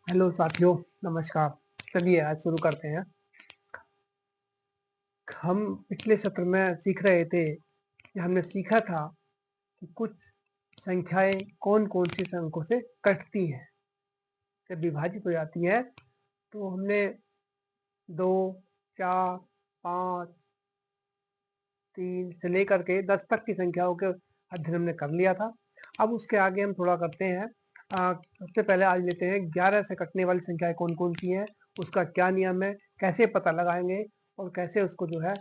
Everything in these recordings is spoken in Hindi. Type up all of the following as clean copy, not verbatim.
हेलो साथियों, नमस्कार। चलिए आज शुरू करते हैं। हम पिछले सत्र में सीख रहे थे कि हमने सीखा था कि कुछ संख्याएं कौन-कौन सी अंकों से कटती हैं। जब विभाजित हो जाती हैं तो हमने 2, 4, 5, 3 से लेकर के 10 तक की संख्याओं के अध्ययन हमने कर लिया था। अब उसके आगे हम थोड़ा करते हैं। सबसे पहले आज लेते हैं 11 से कटने वाली संख्याएं कौन-कौन सी हैं, उसका क्या नियम है, कैसे पता लगाएँगे और कैसे उसको जो है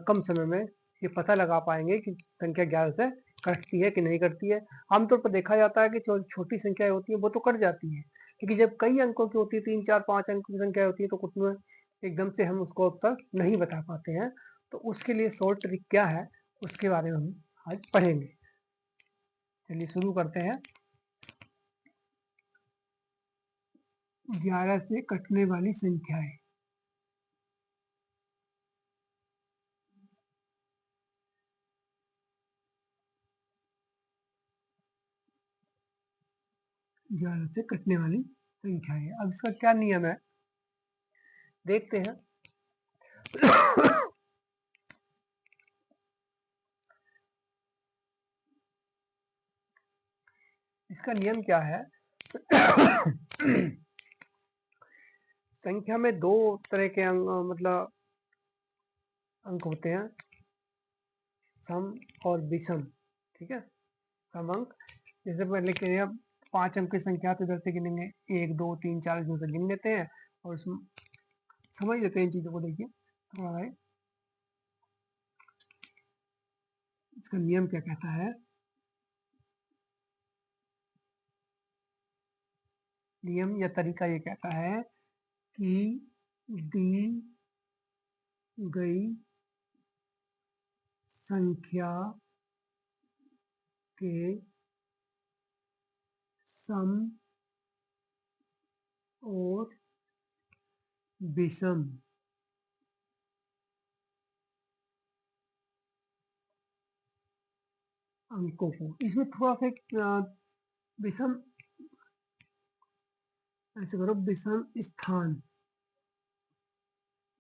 कम समय में ये पता लगा पाएँगे कि संख्या 11 से कटती है कि नहीं कटती है। आमतौर पर देखा जाता है कि जो छोटी संख्याएँ होती हैं वो तो कट जाती हैं, लेकिन जब कई अंकों की होती है, 3, 4, 5 अंक की संख्या होती है तो उसमें एकदम से हम उसको उत्तर नहीं बता पाते हैं। तो उसके लिए शॉर्ट ट्रिक क्या है, उसके बारे में हम आज पढ़ेंगे। चलिए शुरू करते हैं। 11 से कटने वाली संख्याएं। 11 से कटने वाली संख्याएं। अब इसका क्या नियम है, देखते हैं। इसका नियम क्या है? संख्या में दो तरह के अंक मतलब अंक होते हैं, सम और विषम। ठीक है, सम अंक। जैसे पहले के अब 5 अंक की संख्या तो इधर से गिनेंगे, 1, 2, 3, 4 इसमें से गिन लेते हैं और उसमें समझ लेते हैं इन चीजों को। देखिए थोड़ा है, इसका नियम क्या कहता है। नियम या तरीका ये कहता है कि दी गई संख्या के सम और विषम अंकों को, इसमें थोड़ा सा विषम, ऐसे करो, विषम स्थान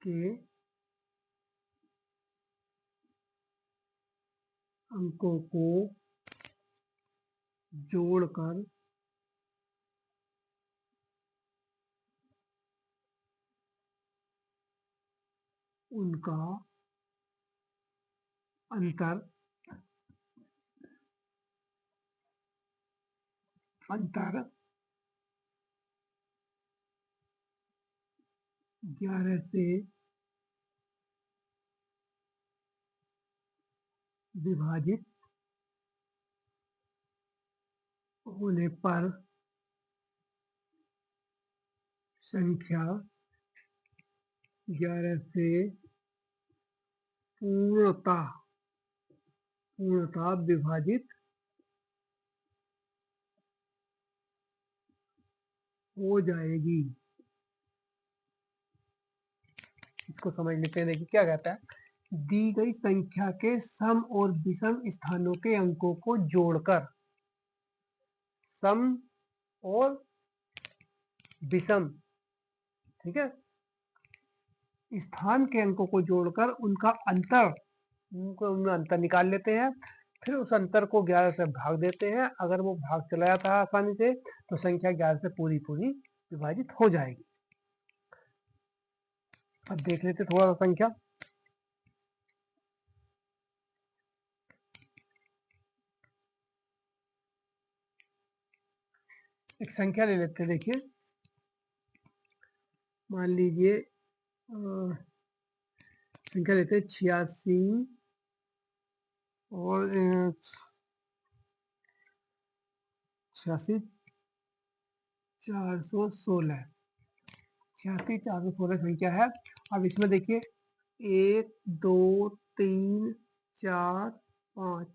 के अंकों को जोड़कर उनका अंतर अंतर 11 से विभाजित होने पर संख्या 11 से पूर्णतः विभाजित हो जाएगी। इसको समझ लेते हैं। देखिए क्या कहता है, दी गई संख्या के सम और विषम स्थानों के अंकों को जोड़कर, सम और विषम, ठीक है, स्थान के अंकों को जोड़कर उनका अंतर, उनमें अंतर निकाल लेते हैं। फिर उस अंतर को 11 से भाग देते हैं। अगर वो भाग चला जाता है आसानी से तो संख्या 11 से पूरी विभाजित हो जाएगी। अब देख लेते थोड़ा सा संख्या। एक संख्या ले लेते हैं। देखिए मान लीजिए संख्या लेते हैं 86 और 86 416, 86 416 संख्या है। अब इसमें देखिए 1, 2, 3, 4, 5,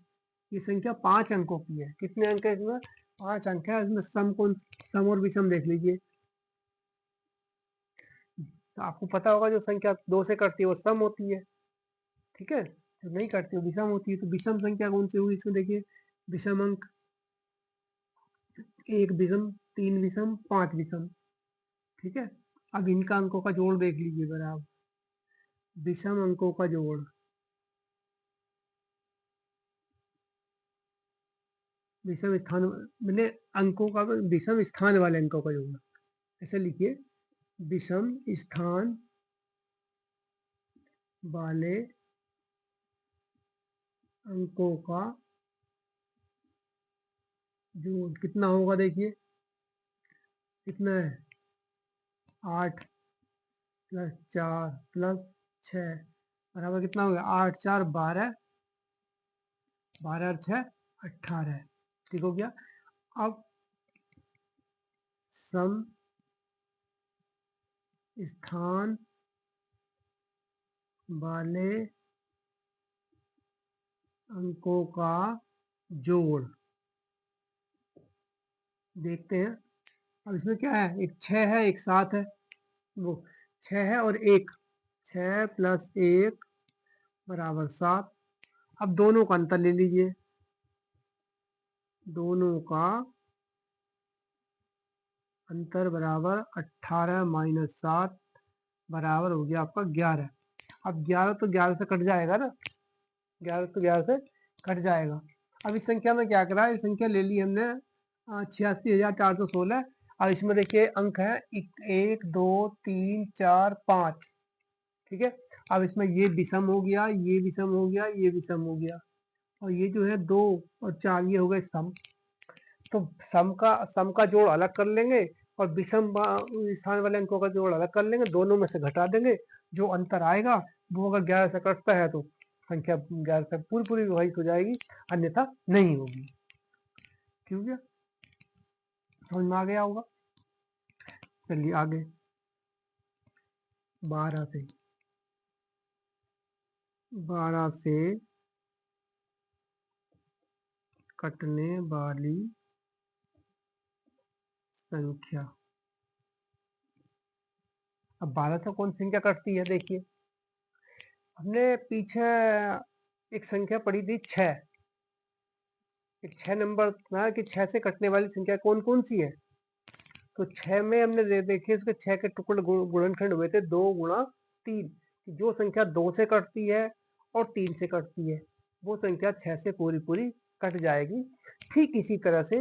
ये संख्या 5 अंकों की है। कितने अंक है इसमें? 5 अंक है। इसमें सम और विषम देख लीजिए। तो आपको पता होगा जो संख्या 2 से कटती है वो सम होती है, ठीक है, जो नहीं कटती वो विषम होती है। तो विषम संख्या कौन सी हुई इसमें? देखिए विषम अंक 1 विषम, 3 विषम, 5 विषम। ठीक है। अब इनका अंकों का जोड़ देख लीजिए जरा आप, विषम अंकों का जोड़, विषम स्थान मैंने अंकों का, विषम स्थान वाले अंकों का जोड़, ऐसे लिखिए, विषम स्थान वाले अंकों का जोड़ कितना होगा, देखिए कितना है, 8 प्लस 4 प्लस 6 बराबर कितना हो गया, 8 4 12, 12 और 6 18, ठीक हो गया। अब सम स्थान वाले अंकों का जोड़ देखते हैं। अब इसमें क्या है, एक 6 है एक 7 है, वो 6 है और 1, 6 प्लस 1 बराबर 7। अब दोनों का अंतर ले लीजिए, दोनों का अंतर बराबर 18 माइनस 7 बराबर हो गया आपका 11। अब 11 तो 11 से कट जाएगा ना, 11 तो 11 से कट जाएगा। अब इस संख्या में क्या करा, इस संख्या ले ली हमने 86,416। अब इसमें देखिए अंक है 1 2 3 4 5, ठीक है। अब इसमें ये विषम हो गया, ये विषम हो गया, ये विषम हो गया, और ये जो है 2 और 4 ये हो गए सम। तो सम का जोड़ अलग कर लेंगे और विषम स्थान वाले अंकों का जोड़ अलग कर लेंगे, दोनों में से घटा देंगे, जो अंतर आएगा वो अगर 11 से कटता है तो संख्या 11 से पूरी पूरी विभाजित हो जाएगी, अन्यथा नहीं होगी। ठीक है, समझ में आ गया होगा। चलिए आगे 12 से कटने वाली संख्या। अब 12 से कौन संख्या कटती है, देखिए हमने पीछे एक संख्या पढ़ी थी 6, एक 6 नंबर था कि 6 से कटने वाली संख्या कौन कौन सी है। तो 6 में हमने देखिए उसके 6 के टुकड़े गुणनखंड हुए थे 2 गुणा 3। जो संख्या 2 से कटती है और 3 से कटती है वो संख्या 6 से पूरी पूरी कट जाएगी। ठीक इसी तरह से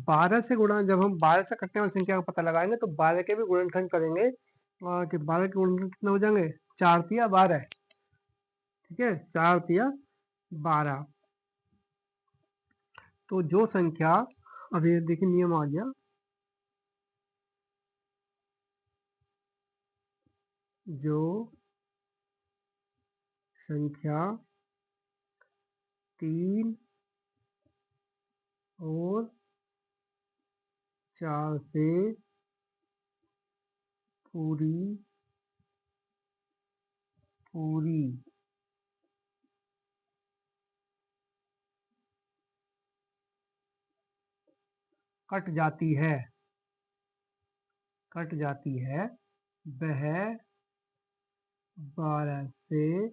12 से गुणा, जब हम 12 से कटने वाली संख्या का पता लगाएंगे तो 12 के भी गुणनखंड करेंगे, कि 12 के गुणनखंड कितने हो जाएंगे, 4 तिया 12, ठीक है, 4 तिया 12। तो जो संख्या, अब ये देखिए नियम आ गया, जो संख्या 3 और 4 से पूरी पूरी कट जाती है वह 12 से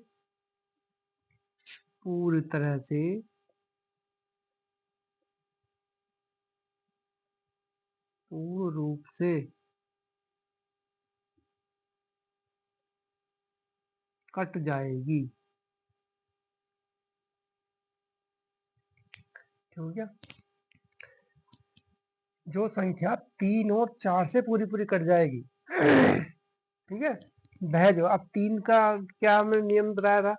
पूरी तरह से पूर्ण रूप से कट जाएगी। ठीक हो गया। जो संख्या 3 और 4 से पूरी पूरी कट जाएगी, ठीक है, वह जो, अब 3 का क्या हमने नियम बताया था,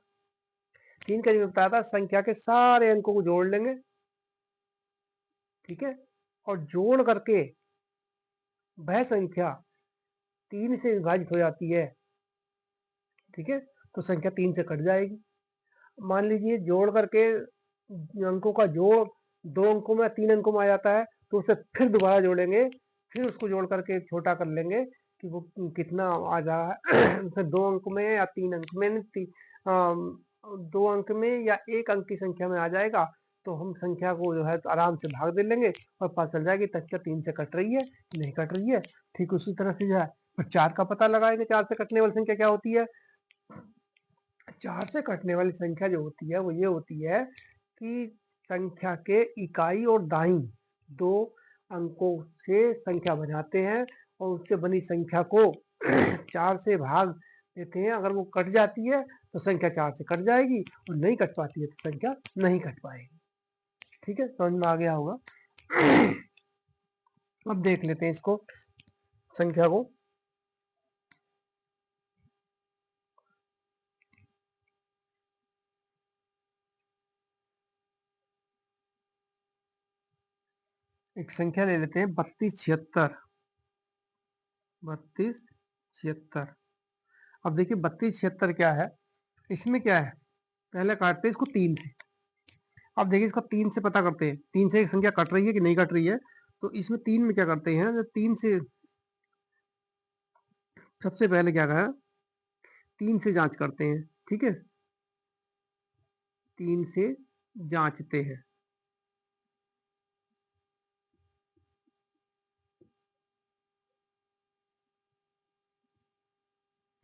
3 का नियम बताया था संख्या के सारे अंकों को जोड़ लेंगे, ठीक है, और जोड़ करके वह संख्या 3 से विभाजित हो जाती है, ठीक है, तो संख्या 3 से कट जाएगी। मान लीजिए जोड़ करके अंकों का जोड़ 2 अंकों में 3 अंकों में आ जाता है, तो उसे फिर दोबारा जोड़ेंगे, फिर उसको जोड़ करके छोटा कर लेंगे कि वो कितना आ जा रहा है, उसे 2 अंक में या 3 अंक में, 2 अंक में या 1 अंक की संख्या में आ जाएगा, तो हम संख्या को जो है तो आराम से भाग दे लेंगे और पता चल जाएगी संख्या 3 से कट रही है नहीं कट रही है। ठीक उसी तरह से जो है 4 का पता लगाएंगे, 4 से कटने वाली संख्या क्या होती है। 4 से कटने वाली संख्या जो होती है वो ये होती है कि संख्या के इकाई और दाई 2 अंकों से संख्या बनाते हैं और उससे बनी संख्या को 4 से भाग देते हैं। अगर वो कट जाती है तो संख्या 4 से कट जाएगी, और नहीं कट पाती है तो संख्या नहीं कट पाएगी। ठीक है, समझ में आ गया होगा। अब देख लेते हैं इसको, संख्या को। एक संख्या ले लेते हैं 3276। 3276। अब देखिए 3276 क्या है, इसमें क्या है, पहले काटते हैं इसको 3 से। अब देखिए इसको 3 से पता करते हैं, 3 से एक संख्या कट रही है कि नहीं कट रही है। तो इसमें 3 में क्या करते हैं, जब 3 से सबसे पहले क्या कहा, 3 से जांच करते हैं। ठीक है, 3 से जांचते हैं।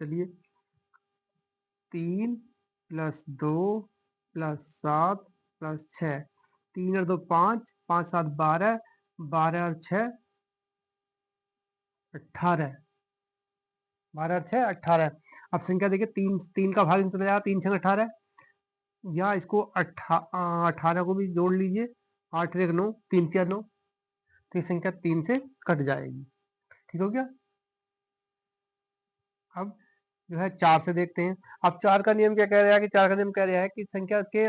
चलिए, 3 + 2 + 7 + 6, 3 और 2 5, 5 7 12, 12 और 6 18, 12 और 6 18। अब संख्या देखिए, 3 3 का भाग इनसे चला जाएगा, 3 6 18, या इसको 18 को भी जोड़ लीजिए, 8 1 9, 3 4 9, तो ये संख्या 3 से कट जाएगी। ठीक हो गया। अब जो है 4 से देखते हैं। अब 4 का नियम क्या कह रहा है, कि 4 का नियम कह रहा है कि संख्या के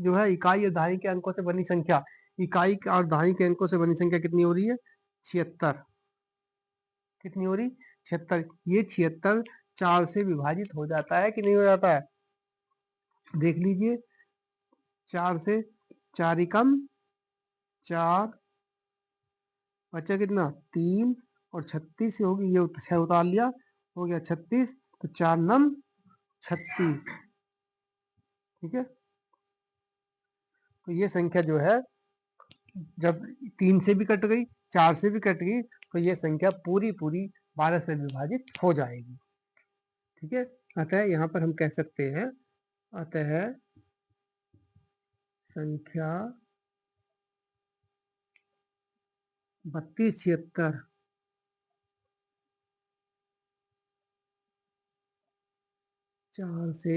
जो है इकाई और दहाई के अंकों से बनी संख्या, इकाई और दहाई के अंकों से बनी संख्या कितनी हो रही है, 76। कितनी हो रही, 76। ये 76 4 से विभाजित हो जाता है कि नहीं हो जाता है, देख लीजिए। 4 से 4 एकम 4, बचा कितना 3, और 36 से होगी, ये 6 उतार लिया, हो गया 36, तो 4 नम 36। ठीक है, तो ये संख्या जो है जब 3 से भी कट गई, 4 से भी कट गई, तो ये संख्या पूरी पूरी 12 से विभाजित हो जाएगी। ठीक है, अतः यहाँ पर हम कह सकते हैं, अतः संख्या 3276 4 से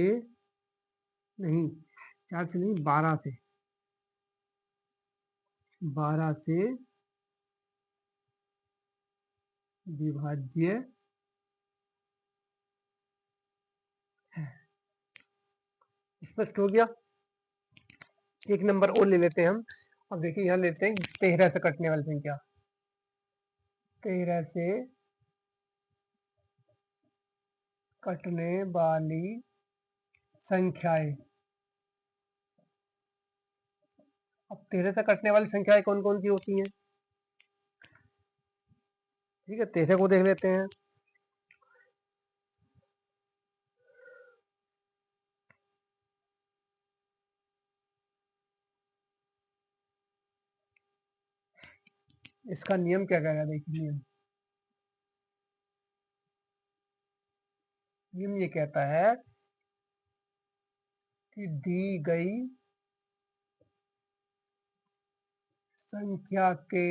नहीं, 4 से नहीं, 12 से विभाज्य है। स्पष्ट हो गया। एक नंबर और ले लेते हैं हम। अब देखिए यहाँ लेते हैं 13 से कटने वाली संख्या, 13 से कटने वाली संख्याएं। अब 13 से कटने वाली संख्याएं कौन कौन सी होती हैं, ठीक है, 13 को देख लेते हैं। इसका नियम क्या कह रहा है, देखिए नियम, नियम ये कहता है कि दी गई संख्या के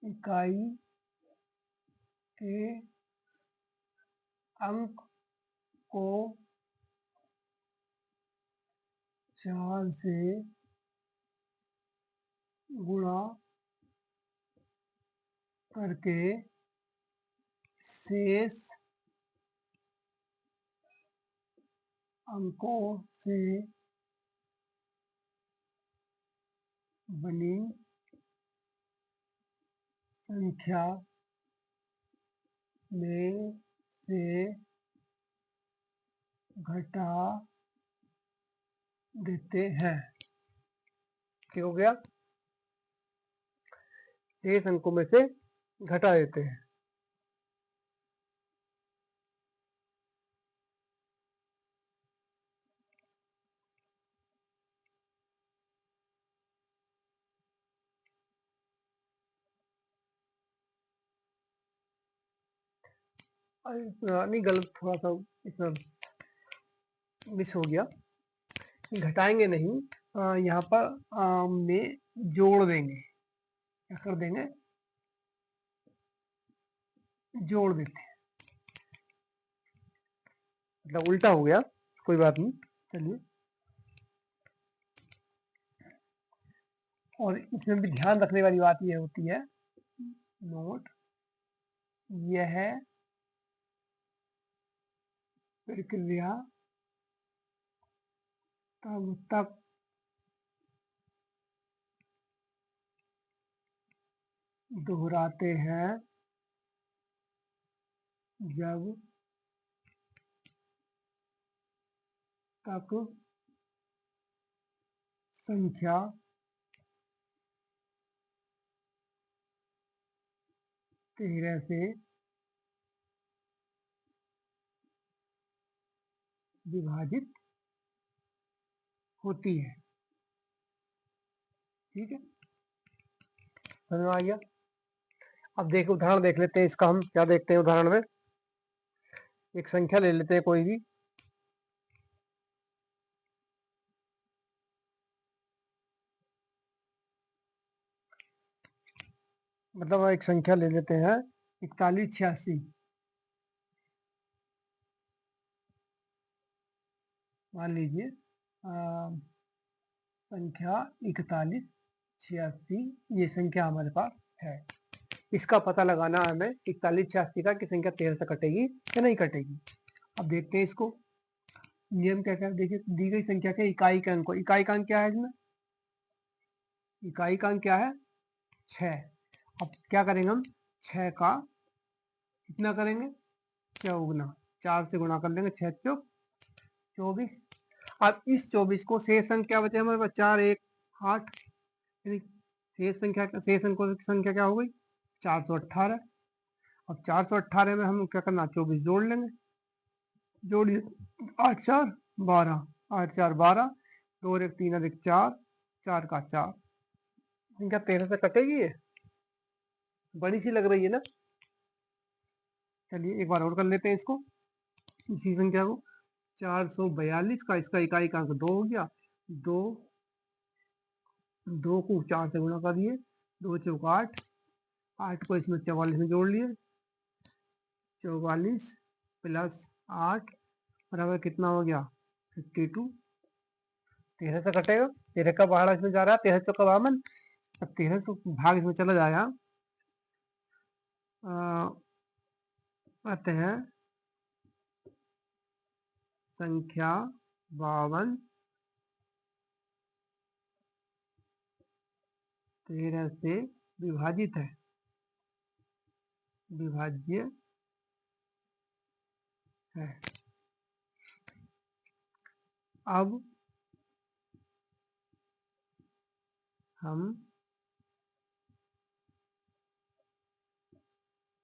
इकाई के अंक को 4 से गुणा करके शेष अंकों से बनी संख्या में से घटा देते हैं। ठीक हो गया, शेष अंकों में से घटा देते हैं। नहीं, गलत, थोड़ा सा इसमें मिस हो गया, घटाएंगे नहीं, यहाँ पर में जोड़ देंगे, क्या कर देंगे, जोड़ देते हैं, मतलब उल्टा हो गया, कोई बात नहीं, चलिए। और इसमें भी ध्यान रखने वाली बात यह होती है, नोट, यह प्रक्रिया तब तक दोहराते हैं जब तक संख्या तेरह से विभाजित होती है। ठीक है, समझ में आ गया। अब देखो उदाहरण देख लेते हैं इसका, हम क्या देखते हैं उदाहरण में, एक संख्या ले लेते हैं कोई भी, मतलब एक संख्या ले लेते हैं 4186, मान लीजिए संख्या 4186 ये संख्या हमारे पास है। इसका पता लगाना है हमें 4186 का कि संख्या 13 से कटेगी या नहीं कटेगी। अब देखते हैं इसको, नियम क्या क्या है, देखिए दी गई संख्या के इकाई का अंक, इकाई का अंक क्या है इसमें, इकाई का अंक क्या है 6। अब क्या करेंगे हम, 6 का कितना करेंगे, चौगुना, 4 से गुणा कर लेंगे, 6 चौक 24। अब इस 24 को शेष अंक क्या बचे हमारे पास, 4 1 8, शेष अंकों की संख्या क्या हो गई 418। अब 418 में हम क्या करना, 24 जोड़ लेंगे, जोड़िए, 8 4 12, 8 4 12, 2 1 3 अधिक 4, 4 का 4, संख्या 13 से कटेगी, ये बड़ी सी लग रही है ना। चलिए एक बार और कर लेते हैं इसको, इसी संख्या को, 442 का इसका इकाई का अंक 2 हो गया, 2 2 को 4 से गुणा कर दिए, 2 चौक 8, 8 को इसमें 44 में जोड़ लिए, 44 प्लस 8 बराबर कितना हो गया 52। 13 से कटेगा, 13 का पहाड़ा इसमें जा रहा है, 13 चौका 52, अब 13 से भाग इसमें चला जाएगा, आते हैं संख्या 52 13 से विभाजित है, विभाज्य है। अब हम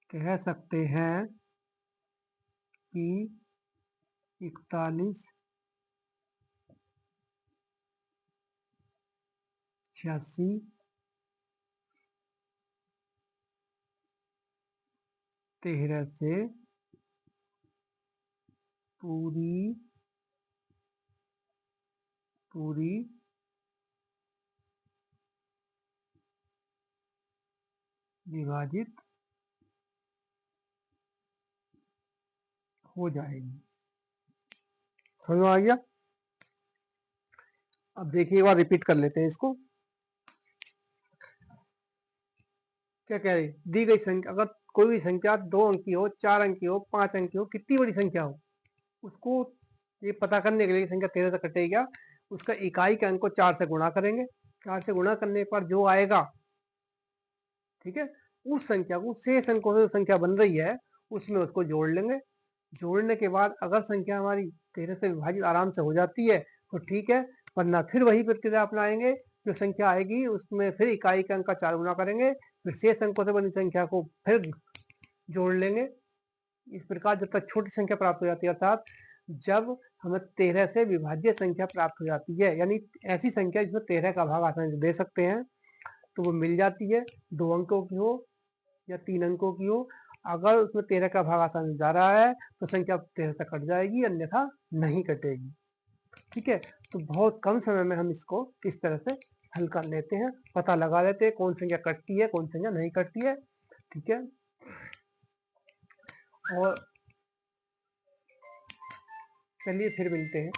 कह सकते हैं कि 41 86 13 से पूरी विभाजित हो जाएगी। समझ में आ गया। अब देखिए एक बार रिपीट कर लेते हैं इसको, क्या कह रही, दी गई संख्या, अगर कोई भी संख्या 2 अंक की हो, 4 अंक की हो, 5 अंक की हो, कितनी बड़ी संख्या हो, उसको ये पता करने के लिए संख्या 13 से कटेगी क्या, उसका इकाई के अंक को 4 से गुणा करेंगे, 4 से गुणा करने पर जो आएगा, ठीक है, उस संख्या को शेष अंकों से जो संख्या बन रही है उसमें उसको जोड़ लेंगे। जोड़ने के बाद अगर संख्या हमारी 13 से विभाजित आराम से हो जाती है तो ठीक है, वरना फिर वही प्रक्रिया अपनाएंगे, जो संख्या आएगी उसमें फिर इकाई के अंक का 4 गुना करेंगे, फिर शेष अंकों से बनी संख्या को फिर जोड़ लेंगे। इस प्रकार जब तक छोटी संख्या प्राप्त हो जाती है, अर्थात जब हमें 13 से विभाज्य संख्या प्राप्त हो जाती है, यानी ऐसी संख्या जिसमें 13 का भाग आसानी से दे सकते हैं, तो वो मिल जाती है, 2 अंकों की हो या 3 अंकों की हो। अगर उसमें 13 का भाग आसानी से जा रहा है तो संख्या 13 से कट जाएगी, अन्यथा नहीं कटेगी। ठीक है, तो बहुत कम समय में हम इसको इस तरह से हल कर लेते हैं, पता लगा लेते हैं कौन संख्या कटती है, कौन संख्या नहीं कटती है। ठीक है, और चलिए फिर मिलते हैं।